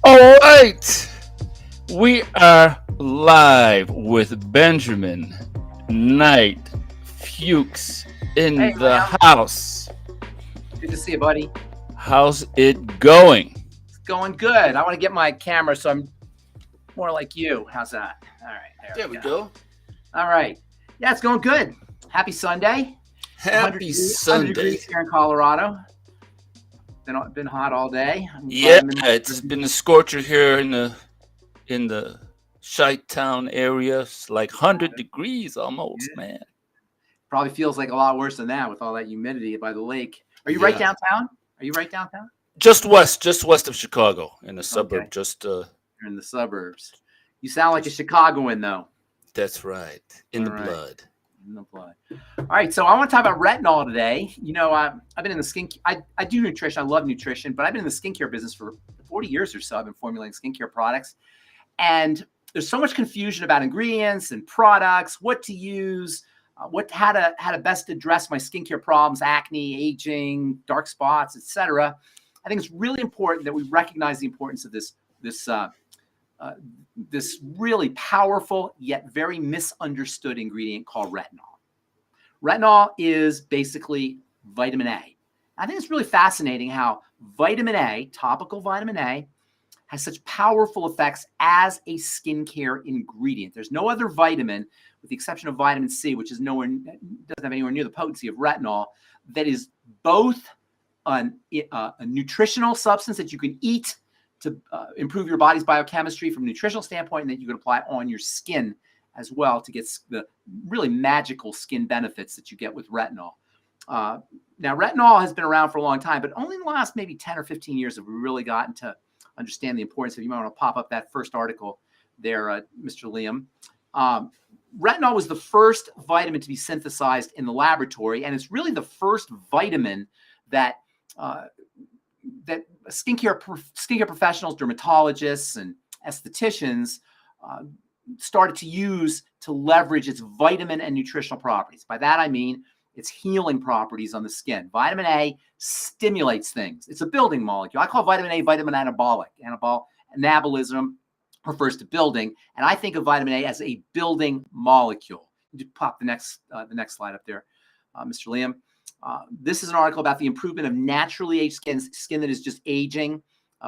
All right, we are live with Benjamin Knight Fuchs Hey, in the Liam. house. Good to see you, buddy. How's it going? It's going good. I want to get my camera so I'm more like you. How's that? All right, there There we we go. go. All right. Yeah, it's going good. Happy Sunday. 100 Happy degrees, 100 Sunday. degrees here in Colorado. Been hot all day. I'm glad Yeah, I'm in my it's been a scorcher here in the Chi-Town area. It's like 100 degrees almost, yeah. man. Probably feels like a lot worse than that with all that humidity by the lake. Are you right Yeah. downtown? Are you right downtown? Just west of Chicago in the Okay. suburb. Just You're in the suburbs. You sound like a just Chicagoan, though. That's right. In All the right. blood. No play. All right, so I want to talk about retinol today. I've been in the skin. I do nutrition. I love nutrition, but I've been in the skincare business for 40 years or so. I've been formulating skincare products, and there's so much confusion about ingredients and products, what to use, how to best address my skincare problems, acne, aging, dark spots, etc. I think it's really important that we recognize the importance of uh, this really powerful yet very misunderstood ingredient called retinol. Retinol is basically vitamin A. I think it's really fascinating how vitamin A, topical vitamin A, has such powerful effects as a skincare ingredient. There's no other vitamin, with the exception of vitamin C, which is doesn't have anywhere near the potency of retinol, that is both a nutritional substance that you can eat to improve your body's biochemistry from a nutritional standpoint, and that you can apply on your skin as well to get the really magical skin benefits that you get with retinol. Now, retinol has been around for a long time, but only in the last maybe 10 or 15 years have we really gotten to understand the importance of. You might want to pop up that first article there, Mr. Liam. Retinol was the first vitamin to be synthesized in the laboratory, and it's really the first vitamin that that skincare professionals, dermatologists, and estheticians started to use to leverage its vitamin and nutritional properties. By that, I mean its healing properties on the skin. Vitamin A stimulates things. It's a building molecule. I call vitamin A vitamin anabolic. Anabolism refers to building, and I think of vitamin A as a building molecule. You pop the next slide up there, Mr. Liam. This is an article about the improvement of naturally aged skin that is just aging,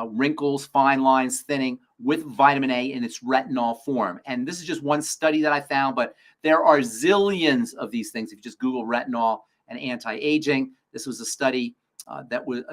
wrinkles, fine lines, thinning, with vitamin A in its retinol form. And this is just one study that I found, but there are zillions of these things. If you just Google retinol and anti-aging, this was a study that was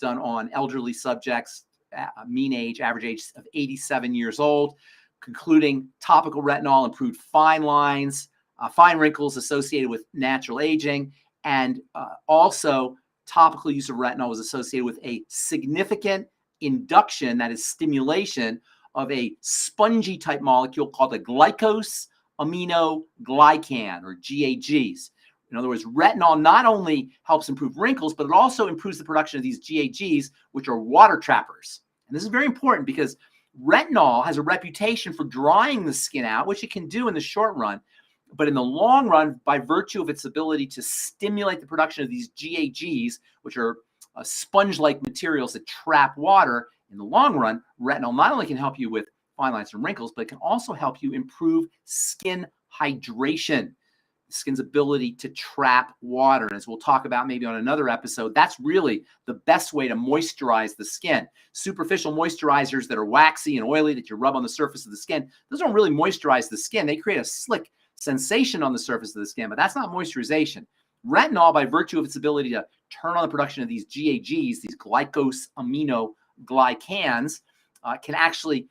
done on elderly subjects, average age of 87 years old, concluding topical retinol improved fine lines, fine wrinkles associated with natural aging, and also topical use of retinol was associated with a significant induction, that is stimulation, of a spongy type molecule called a glycosaminoglycan, or GAGs. In other words, retinol not only helps improve wrinkles, but it also improves the production of these GAGs, which are water trappers. And this is very important because retinol has a reputation for drying the skin out, which it can do in the short run. But in the long run, by virtue of its ability to stimulate the production of these GAGs, which are sponge-like materials that trap water, in the long run, retinol not only can help you with fine lines and wrinkles, but it can also help you improve skin hydration, the skin's ability to trap water. And as we'll talk about maybe on another episode, that's really the best way to moisturize the skin. Superficial moisturizers that are waxy and oily that you rub on the surface of the skin, those don't really moisturize the skin. They create a slick sensation on the surface of the skin, but that's not moisturization. Retinol, by virtue of its ability to turn on the production of these GAGs, these glycosaminoglycans, can actually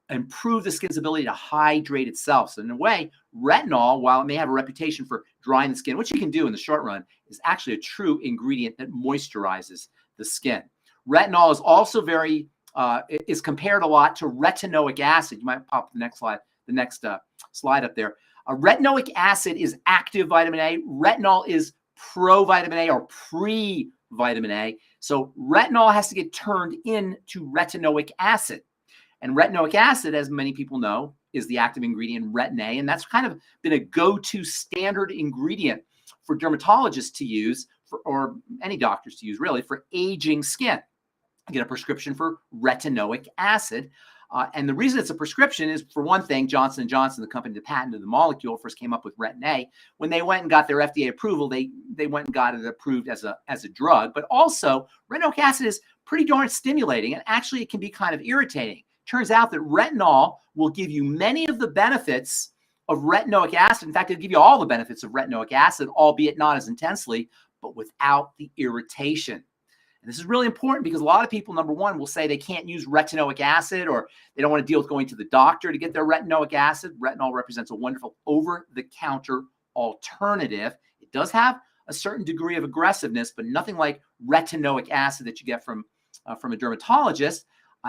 improve the skin's ability to hydrate itself. So in a way, retinol, while it may have a reputation for drying the skin, which you can do in the short run, is actually a true ingredient that moisturizes the skin. Retinol is also is compared a lot to retinoic acid. You might pop the next slide up there. Retinoic acid is active vitamin A. Retinol is pro-vitamin A, or pre-vitamin A. So retinol has to get turned into retinoic acid. And retinoic acid, as many people know, is the active ingredient in Retin A. And that's kind of been a go-to standard ingredient for dermatologists to use, or any doctors to use, really, for aging skin. get a prescription for retinoic acid. And the reason it's a prescription is, for one thing, Johnson & Johnson, the company that patented the molecule, first came up with Retin-A. When they went and got their FDA approval, they went and got it approved as a drug. But also, retinoic acid is pretty darn stimulating, and actually it can be kind of irritating. Turns out that retinol will give you many of the benefits of retinoic acid. In fact, it'll give you all the benefits of retinoic acid, albeit not as intensely, but without the irritation. And this is really important because a lot of people, number one, will say they can't use retinoic acid, or they don't want to deal with going to the doctor to get their retinoic acid. Retinol represents a wonderful over-the-counter alternative. It does have a certain degree of aggressiveness, but nothing like retinoic acid that you get from a dermatologist.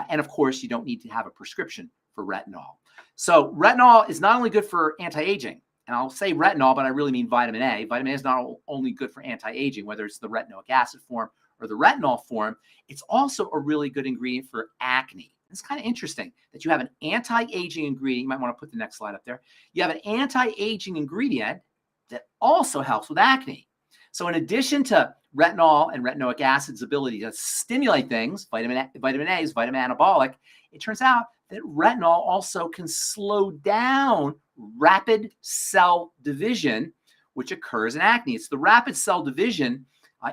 And of course, you don't need to have a prescription for retinol. So retinol is not only good for anti-aging, and I'll say retinol, but I really mean vitamin A. Vitamin A is not only good for anti-aging, whether it's the retinoic acid form or the retinol form. It's also a really good ingredient for acne. It's kind of interesting that you have an anti-aging ingredient. You might want to put the next slide up there. You have an anti-aging ingredient that also helps with acne. So in addition to retinol and retinoic acid's ability to stimulate things, vitamin A is vitamin anabolic, it turns out that retinol also can slow down rapid cell division, which occurs in acne. It's the rapid cell division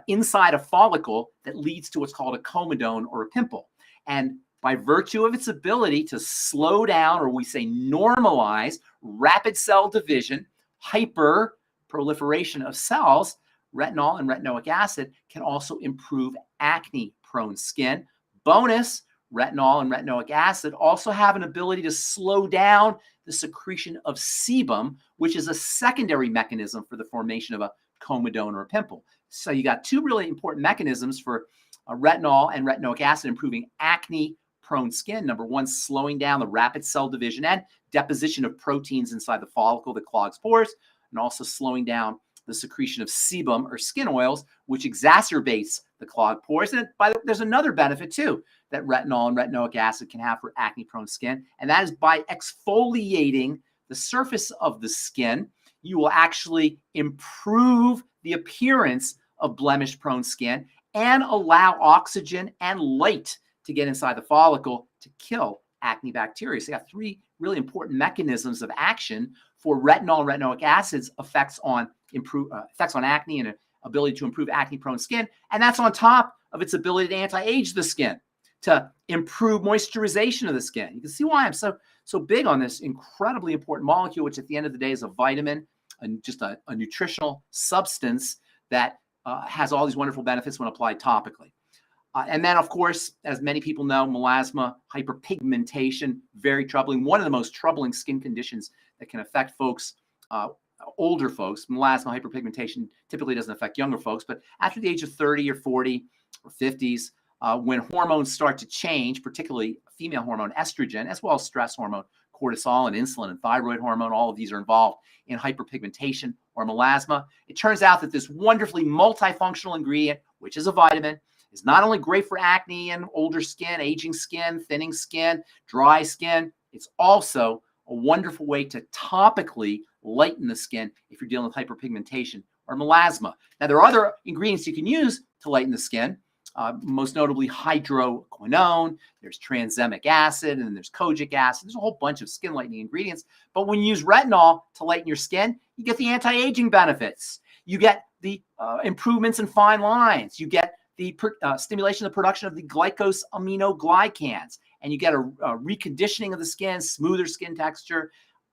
inside a follicle that leads to what's called a comedone or a pimple. And by virtue of its ability to slow down, or we say normalize, rapid cell division, hyper proliferation of cells, retinol and retinoic acid can also improve acne-prone skin. Bonus, retinol and retinoic acid also have an ability to slow down the secretion of sebum, which is a secondary mechanism for the formation of a comedone or a pimple. So you got two really important mechanisms for retinol and retinoic acid improving acne-prone skin. Number one, slowing down the rapid cell division and deposition of proteins inside the follicle that clogs pores, and also slowing down the secretion of sebum or skin oils, which exacerbates the clogged pores. And there's another benefit too that retinol and retinoic acid can have for acne-prone skin, and that is by exfoliating the surface of the skin, you will actually improve the appearance of blemish-prone skin and allow oxygen and light to get inside the follicle to kill acne bacteria. So you got three really important mechanisms of action for retinol and retinoic acid's effects on acne and ability to improve acne-prone skin, and that's on top of its ability to anti-age the skin, to improve moisturization of the skin. You can see why I'm so big on this incredibly important molecule, which at the end of the day is a vitamin and just a nutritional substance that has all these wonderful benefits when applied topically. And then, of course, as many people know, melasma, hyperpigmentation, very troubling. One of the most troubling skin conditions that can affect folks, older folks. Melasma, hyperpigmentation typically doesn't affect younger folks, but after the age of 30 or 40 or 50s, when hormones start to change, particularly female hormone estrogen, as well as stress hormone, cortisol and insulin and thyroid hormone, all of these are involved in hyperpigmentation or melasma. It turns out that this wonderfully multifunctional ingredient, which is a vitamin, is not only great for acne and older skin, aging skin, thinning skin, dry skin, it's also a wonderful way to topically lighten the skin if you're dealing with hyperpigmentation or melasma. Now, there are other ingredients you can use to lighten the skin, most notably hydroquinone, there's tranexamic acid, and there's kojic acid. There's a whole bunch of skin lightening ingredients. But when you use retinol to lighten your skin, you get the anti-aging benefits. You get the improvements in fine lines. You get the stimulation of the production of the glycosaminoglycans, and you get a reconditioning of the skin, smoother skin texture,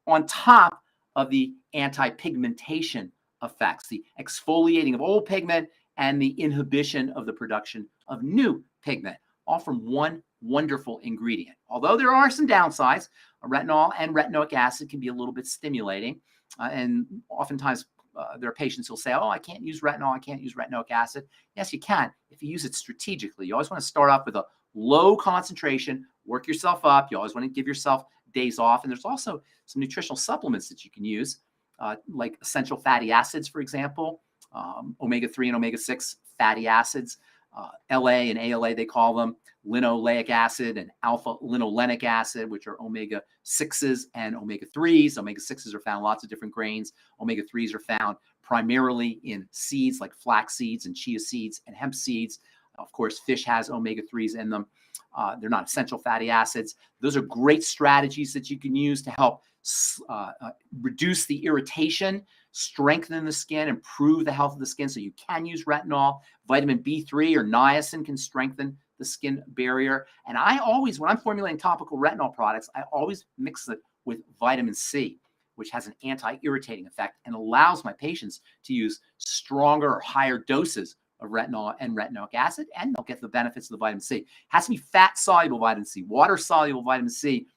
on top of the anti-pigmentation effects, the exfoliating of old pigment and the inhibition of the production of new pigment, all from one wonderful ingredient. Although there are some downsides, retinol and retinoic acid can be a little bit stimulating, and oftentimes there are patients who'll say, oh, I can't use retinol, I can't use retinoic acid. Yes, you can if you use it strategically. You always want to start off with a low concentration, work yourself up. You always want to give yourself days off. And there's also some nutritional supplements that you can use, like essential fatty acids, for example, omega-3 and omega-6 fatty acids, LA and ALA, they call them, linoleic acid and alpha linolenic acid, which are omega-6s and omega-3s. Omega-6s are found in lots of different grains. Omega-3s are found primarily in seeds like flax seeds and chia seeds and hemp seeds. Of course, fish has omega-3s in them. They're not essential fatty acids. Those are great strategies that you can use to help reduce the irritation, strengthen the skin, improve the health of the skin. So you can use retinol. Vitamin B3 or niacin can strengthen the skin barrier. And I always, when I'm formulating topical retinol products, I always mix it with vitamin C, which has an anti-irritating effect and allows my patients to use stronger or higher doses of retinol and retinoic acid, and they'll get the benefits of the vitamin C. It has to be fat-soluble vitamin C. Water-soluble vitamin C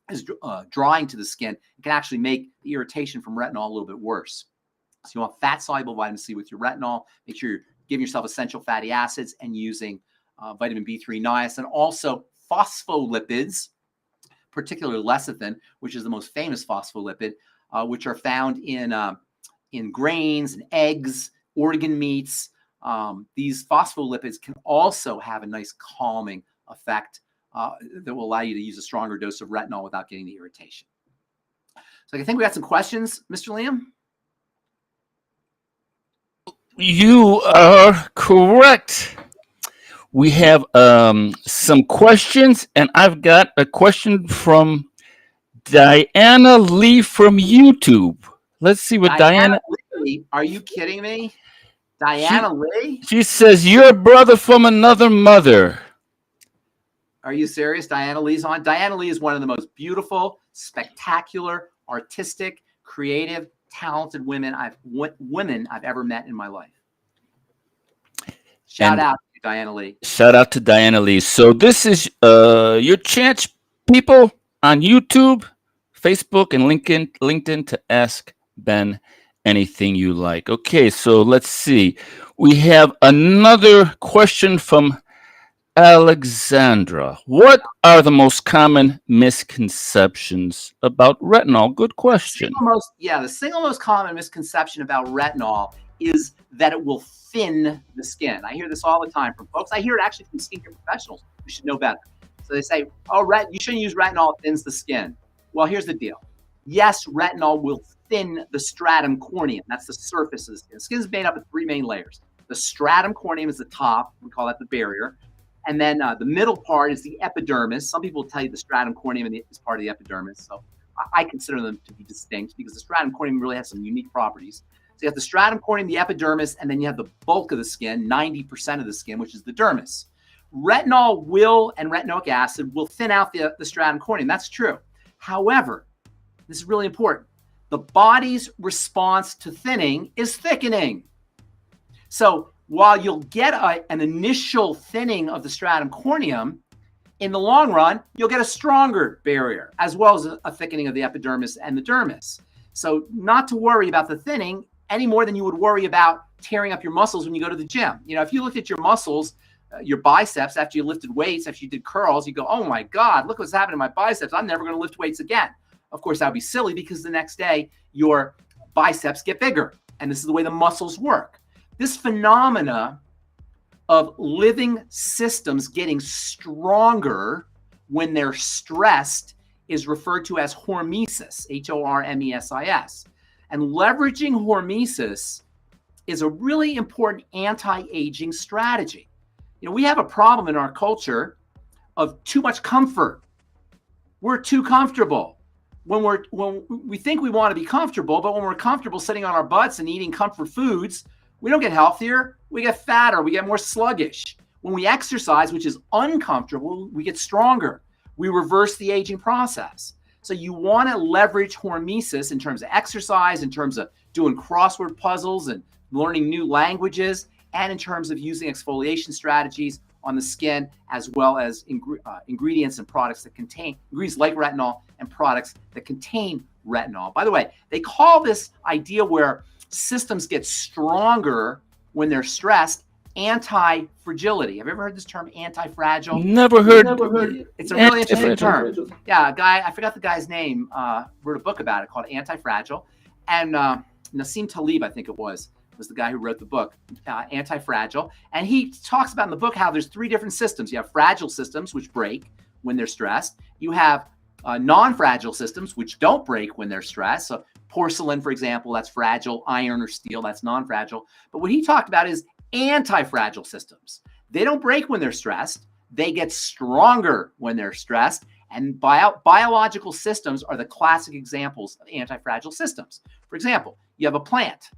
is drying to the skin. It can actually make the irritation from retinol a little bit worse. So you want fat-soluble vitamin C with your retinol. Make sure you're giving yourself essential fatty acids and using vitamin B3 niacin. Also, phospholipids, particularly lecithin, which is the most famous phospholipid, which are found in grains and eggs, organ meats. These phospholipids can also have a nice calming effect that will allow you to use a stronger dose of retinol without getting the irritation. So I think we got some questions, Mr. Liam. You are correct. We have some questions, and I've got a question from Diana Lee from YouTube. Let's see what Diana Lee, are you kidding me? Diana Lee? She says, "You're a brother from another mother." Are you serious? Diana Lee's on? Diana Lee is one of the most beautiful, spectacular, artistic, creative, talented women I've ever met in my life. Shout out to Diana Lee. Shout out to Diana Lee. So this is your chance, people, on YouTube, Facebook, and LinkedIn to ask Ben anything you like. Okay, so let's see. We have another question from Alexandra. What are the most common misconceptions about retinol? Good question. The single most common misconception about retinol is that it will thin the skin. I hear this all the time from folks. I hear it actually from skincare professionals who should know better. So they say, oh, you shouldn't use retinol, it thins the skin. Well, here's the deal. Yes, retinol will thin the stratum corneum. That's the surface of the skin. The skin is made up of three main layers. The stratum corneum is the top. We call that the barrier. And then the middle part is the epidermis. Some people will tell you the stratum corneum is part of the epidermis. So I consider them to be distinct because the stratum corneum really has some unique properties. So you have the stratum corneum, the epidermis, and then you have the bulk of the skin, 90% of the skin, which is the dermis. Retinol and retinoic acid will thin out the stratum corneum. That's true. However, this is really important. The body's response to thinning is thickening. So while you'll get an initial thinning of the stratum corneum, in the long run, you'll get a stronger barrier, as well as a thickening of the epidermis and the dermis. So not to worry about the thinning any more than you would worry about tearing up your muscles when you go to the gym. You know, if you looked at your muscles, your biceps after you lifted weights, after you did curls, you go, oh my God, look what's happening to my biceps. I'm never going to lift weights again. Of course, that would be silly because the next day your biceps get bigger. And this is the way the muscles work. This phenomena of living systems getting stronger when they're stressed is referred to as hormesis, Hormesis. And leveraging hormesis is a really important anti-aging strategy. You know, we have a problem in our culture of too much comfort. We're too comfortable. When we think we want to be comfortable, but when we're comfortable sitting on our butts and eating comfort foods, we don't get healthier, we get fatter, we get more sluggish. When we exercise, which is uncomfortable, we get stronger. We reverse the aging process. So you want to leverage hormesis in terms of exercise, in terms of doing crossword puzzles and learning new languages, and in terms of using exfoliation strategies on the skin, as well as ingredients and products that contain ingredients like retinol and products that contain retinol. By the way, they call this idea where systems get stronger when they're stressed anti-fragility. Have you ever heard this term, anti-fragile? Never heard. It's a really interesting term. Yeah, a guy, I forgot the guy's name, wrote a book about it called Anti-Fragile. And Nassim Taleb, I think it was the guy who wrote the book, Anti-Fragile. And he talks about in the book how there's three different systems. You have fragile systems, which break when they're stressed. You have non-fragile systems, which don't break when they're stressed. So porcelain, for example, that's fragile. Iron or steel, that's non-fragile. But what he talked about is anti-fragile systems. They don't break when they're stressed. They get stronger when they're stressed. And biological systems are the classic examples of anti-fragile systems. For example, you have a plant.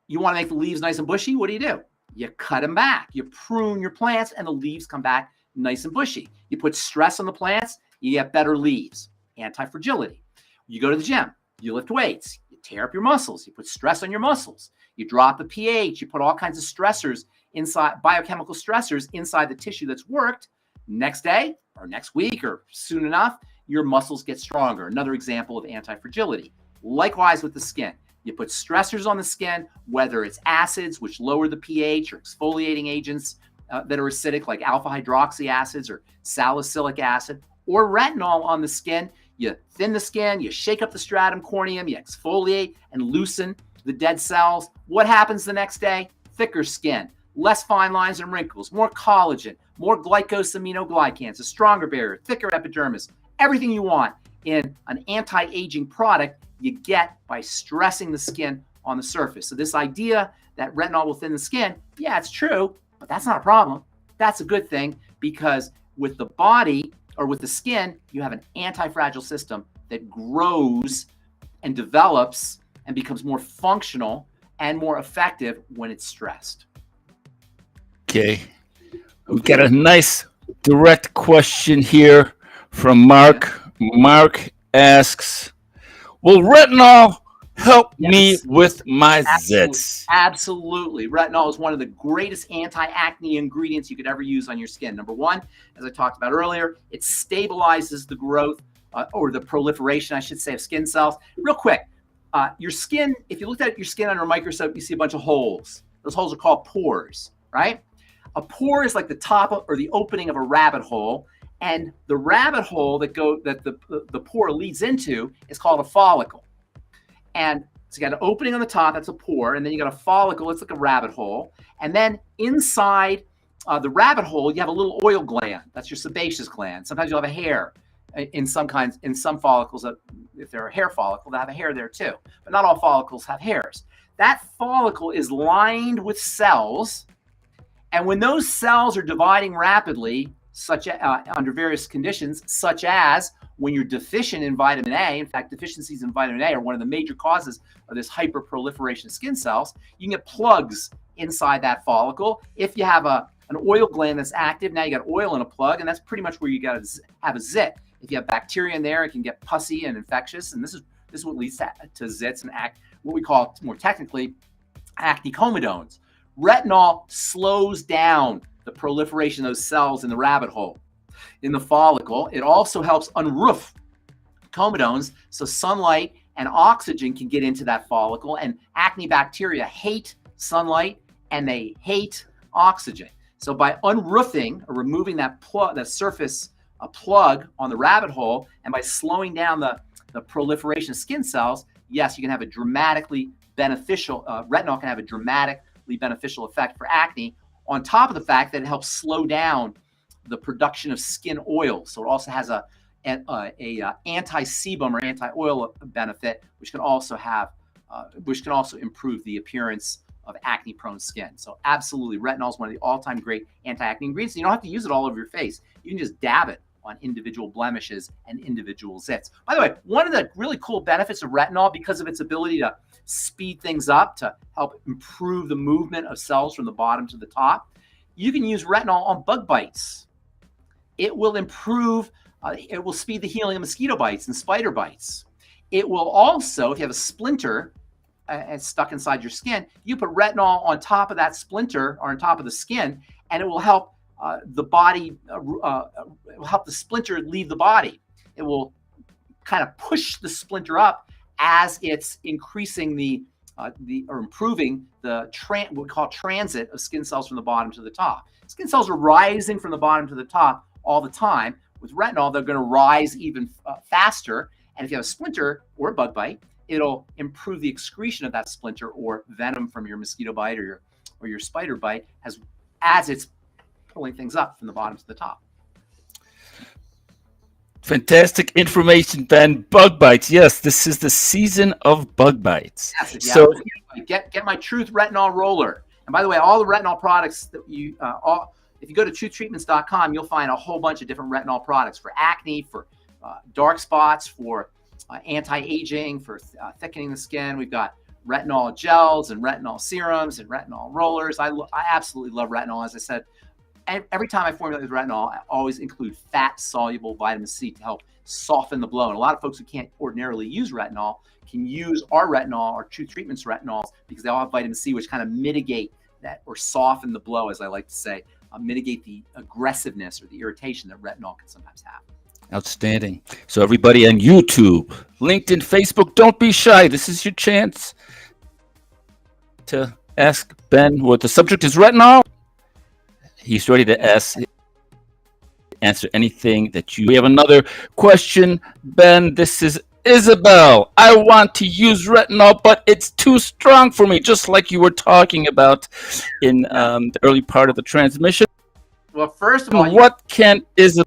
You want to make the leaves nice and bushy. What do? You cut them back. You prune your plants and the leaves come back nice and bushy. You put stress on the plants, you get better leaves. Anti-fragility. You go to the gym. You lift weights. You tear up your muscles. You put stress on your muscles. You drop the pH. You put all kinds of stressors inside, biochemical stressors inside the tissue that's worked. Next day or next week or soon enough, your muscles get stronger. Another example of anti-fragility. Likewise with the skin. You put stressors on the skin, whether it's acids, which lower the pH, or exfoliating agents that are acidic, like alpha hydroxy acids or salicylic acid, or retinol on the skin. You thin the skin, you shake up the stratum corneum, you exfoliate and loosen the dead cells. What happens the next day? Thicker skin, less fine lines and wrinkles, more collagen, more glycosaminoglycans, a stronger barrier, thicker epidermis, everything you want in an anti-aging product you get by stressing the skin on the surface. So this idea that retinol will thin the skin, yeah, it's true, but that's not a problem. That's a good thing, because with the body or with the skin, you have an anti-fragile system that grows and develops and becomes more functional and more effective when it's stressed. Okay. We've got a nice direct question here from Mark. Mark asks, will retinol help me with my zits? Absolutely. Retinol is one of the greatest anti-acne ingredients you could ever use on your skin. Number one, as I talked about earlier, it stabilizes the growth or the proliferation, I should say, of skin cells. Real quick, your skin, if you looked at your skin under a microscope, you see a bunch of holes. Those holes are called pores, right? A pore is like the top or the opening of a rabbit hole. And the rabbit hole that the pore leads into is called a follicle. And so you got an opening on the top, that's a pore, and then you got a follicle, it's like a rabbit hole. And then inside the rabbit hole, you have a little oil gland. That's your sebaceous gland. Sometimes you'll have a hair in some follicles. If they're a hair follicle, they have a hair there too. But not all follicles have hairs. That follicle is lined with cells. And when those cells are dividing rapidly, under various conditions, such as when you're deficient in vitamin A. In fact, deficiencies in vitamin A are one of the major causes of this hyperproliferation of skin cells. You can get plugs inside that follicle. If you have an oil gland that's active, now you got oil in a plug, and that's pretty much where you got to have a zit. If you have bacteria in there, it can get pussy and infectious, and this is what leads to zits and what we call more technically acne comedones. Retinol slows down the proliferation of those cells in the rabbit hole, in the follicle. It also helps unroof comedones, so sunlight and oxygen can get into that follicle. And acne bacteria hate sunlight and they hate oxygen. So by unroofing or removing that surface plug on the rabbit hole, and by slowing down the proliferation of skin cells, yes, you can have a dramatically beneficial. Retinol can have a dramatically beneficial effect for acne, on top of the fact that it helps slow down the production of skin oil. So it also has a anti-sebum or anti-oil benefit, which can also improve the appearance of acne-prone skin. So absolutely, retinol is one of the all-time great anti-acne ingredients. You don't have to use it all over your face. You can just dab it on individual blemishes and individual zits. By the way, one of the really cool benefits of retinol, because of its ability to speed things up to help improve the movement of cells from the bottom to the top, you can use retinol on bug bites. It will it will speed the healing of mosquito bites and spider bites. It will also, if you have a splinter stuck inside your skin, you put retinol on top of that splinter or on top of the skin, and it will help the body, it will help the splinter leave the body. It will kind of push the splinter up as it's increasing or improving what we call transit of skin cells from the bottom to the top. Skin cells are rising from the bottom to the top all the time. With retinol, they're going to rise even faster. And if you have a splinter or a bug bite, it'll improve the excretion of that splinter or venom from your mosquito bite or your spider bite as it's pulling things up from the bottom to the top. Fantastic information, Ben. Bug bites. Yes, this is the season of bug bites. Yes, yeah. So get my Truth Retinol Roller. And by the way, all the retinol products that if you go to truthtreatments.com, you'll find a whole bunch of different retinol products for acne, for dark spots, for anti-aging, for thickening the skin. We've got retinol gels and retinol serums and retinol rollers. I absolutely love retinol. As I said, every time I formulate with retinol, I always include fat-soluble vitamin C to help soften the blow. And a lot of folks who can't ordinarily use retinol can use our retinol, our Truth Treatments retinols, because they all have vitamin C, which kind of mitigate that or soften the blow, as I like to say, mitigate the aggressiveness or the irritation that retinol can sometimes have. Outstanding. So everybody on YouTube, LinkedIn, Facebook, don't be shy. This is your chance to ask Ben what the subject is. Retinol. He's ready to answer anything that you. We have another question, Ben. This is Isabel. I want to use retinol, but it's too strong for me, just like you were talking about in the early part of the transmission. Well, first of all, what can Isabel?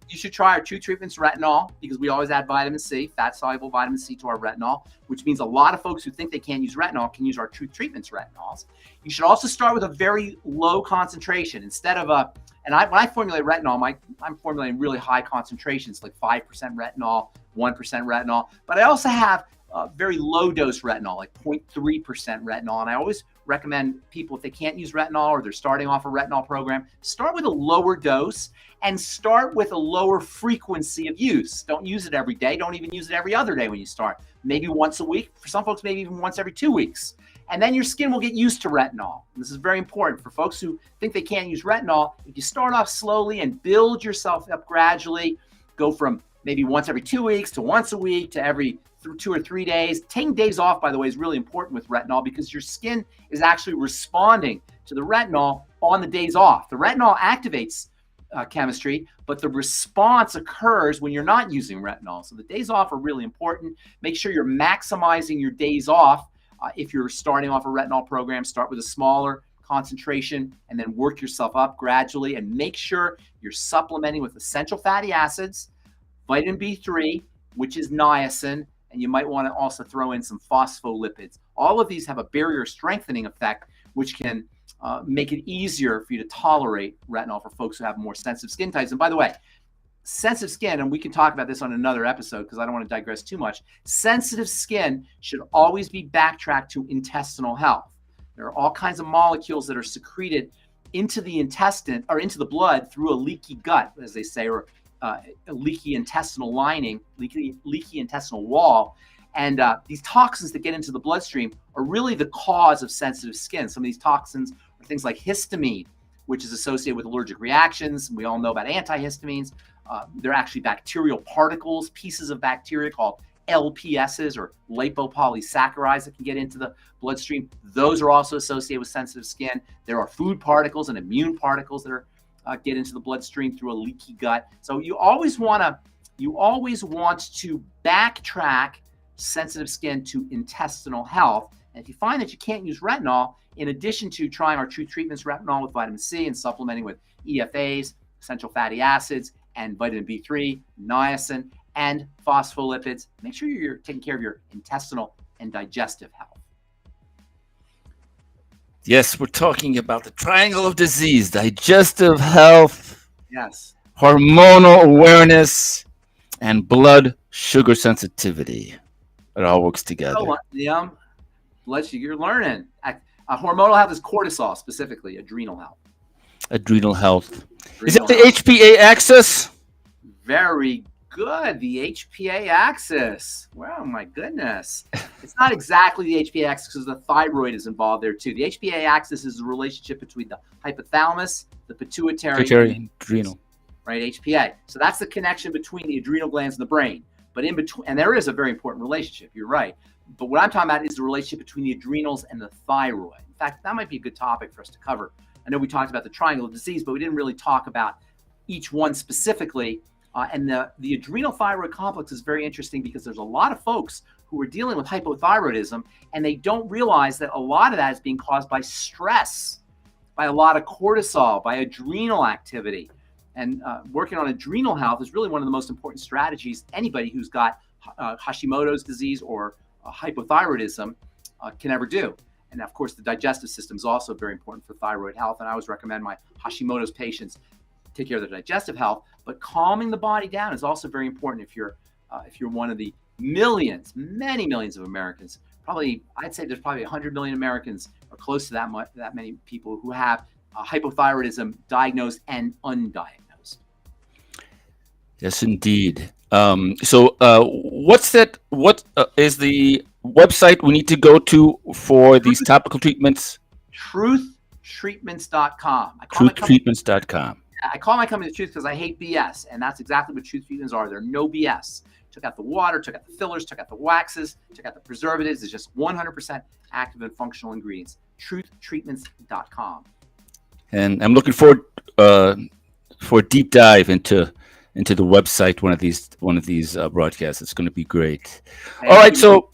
You should try our Truth Treatments retinol, because we always add vitamin C, fat-soluble vitamin C, to our retinol, which means a lot of folks who think they can't use retinol can use our Truth Treatments retinols. You should also start with a very low concentration. Instead of when I formulate retinol, I'm formulating really high concentrations, like 5% retinol, 1% retinol, but I also have very low dose retinol, like 0.3% retinol. And I always recommend people, if they can't use retinol or they're starting off a retinol program, start with a lower dose and start with a lower frequency of use. Don't use it every day. Don't even use it every other day when you start. Maybe once a week. For some folks, maybe even once every 2 weeks. And then your skin will get used to retinol. And this is very important for folks who think they can't use retinol. If you start off slowly and build yourself up gradually, go from maybe once every 2 weeks to once a week to every 2 or 3 days. Taking days off, by the way, is really important with retinol, because your skin is actually responding to the retinol on the days off. The retinol activates chemistry, but the response occurs when you're not using retinol. So the days off are really important. Make sure you're maximizing your days off. If you're starting off a retinol program, start with a smaller concentration and then work yourself up gradually, and make sure you're supplementing with essential fatty acids, vitamin B3, which is niacin, and you might want to also throw in some phospholipids. All of these have a barrier strengthening effect, which can make it easier for you to tolerate retinol for folks who have more sensitive skin types. And by the way, sensitive skin, and we can talk about this on another episode because I don't want to digress too much, sensitive skin should always be backtracked to intestinal health. There are all kinds of molecules that are secreted into the intestine or into the blood through a leaky gut, as they say, or a leaky intestinal lining, leaky intestinal wall. And these toxins that get into the bloodstream are really the cause of sensitive skin. Some of these toxins are things like histamine, which is associated with allergic reactions. We all know about antihistamines. They're actually bacterial particles, pieces of bacteria called LPSs, or lipopolysaccharides, that can get into the bloodstream. Those are also associated with sensitive skin. There are food particles and immune particles that are get into the bloodstream through a leaky gut. So you always want to backtrack sensitive skin to intestinal health. And if you find that you can't use retinol, in addition to trying our Truth Treatments retinol with vitamin C and supplementing with EFAs, essential fatty acids, and vitamin B3, niacin, and phospholipids, make sure you're taking care of your intestinal and digestive health. Yes, we're talking about the triangle of disease: digestive health, yes, hormonal awareness, and blood sugar sensitivity. It all works together. Oh, Liam, blood sugar, you're learning. Hormonal health is cortisol, specifically adrenal health. Adrenal health. Adrenal is it the health. HPA axis? Very good. The HPA axis. Wow, my goodness. It's not exactly the HPA axis because the thyroid is involved there too. The HPA axis is the relationship between the hypothalamus, the pituitary, and adrenal. Right, HPA. So that's the connection between the adrenal glands and the brain. But in between, and there is a very important relationship, you're right. But what I'm talking about is the relationship between the adrenals and the thyroid. In fact, that might be a good topic for us to cover. I know we talked about the triangle of disease, but we didn't really talk about each one specifically. And the adrenal thyroid complex is very interesting because there's a lot of folks who are dealing with hypothyroidism, and they don't realize that a lot of that is being caused by stress, by a lot of cortisol, by adrenal activity. And working on adrenal health is really one of the most important strategies anybody who's got Hashimoto's disease or hypothyroidism can ever do. And of course, the digestive system is also very important for thyroid health. And I always recommend my Hashimoto's patients take care of their digestive health. But calming the body down is also very important if you're one of the millions, many millions of Americans. Probably, I'd say there's probably 100 million Americans or close to that many people who have hypothyroidism diagnosed and undiagnosed. Yes, indeed. So what is the website we need to go to for these topical treatments? Truthtreatments.com. Truthtreatments.com. I call my company The Truth because I hate BS, and that's exactly what Truth Treatments are. They're no BS. Took out the water, took out the fillers, took out the waxes, took out the preservatives. It's just 100% active and functional ingredients. Truthtreatments.com. And I'm looking forward for a deep dive into the website one of these broadcasts. It's going to be great. All right, so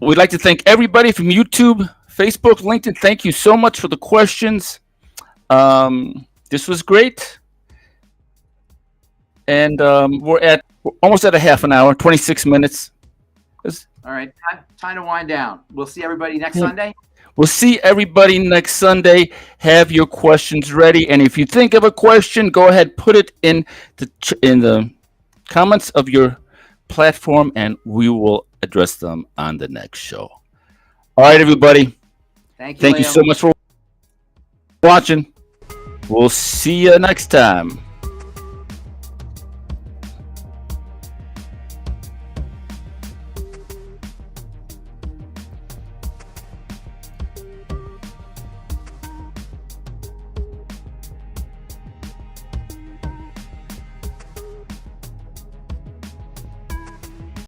we'd like to thank everybody from YouTube, Facebook, LinkedIn. Thank you so much for the questions. This was great. And we're almost at a half an hour, 26 minutes. All right, time to wind down. We'll see everybody next Sunday. We'll see everybody next Sunday. Have your questions ready. And if you think of a question, go ahead, put it in the comments of your platform, and we will address them on the next show. All right, everybody. Thank you so much for watching. We'll see you next time.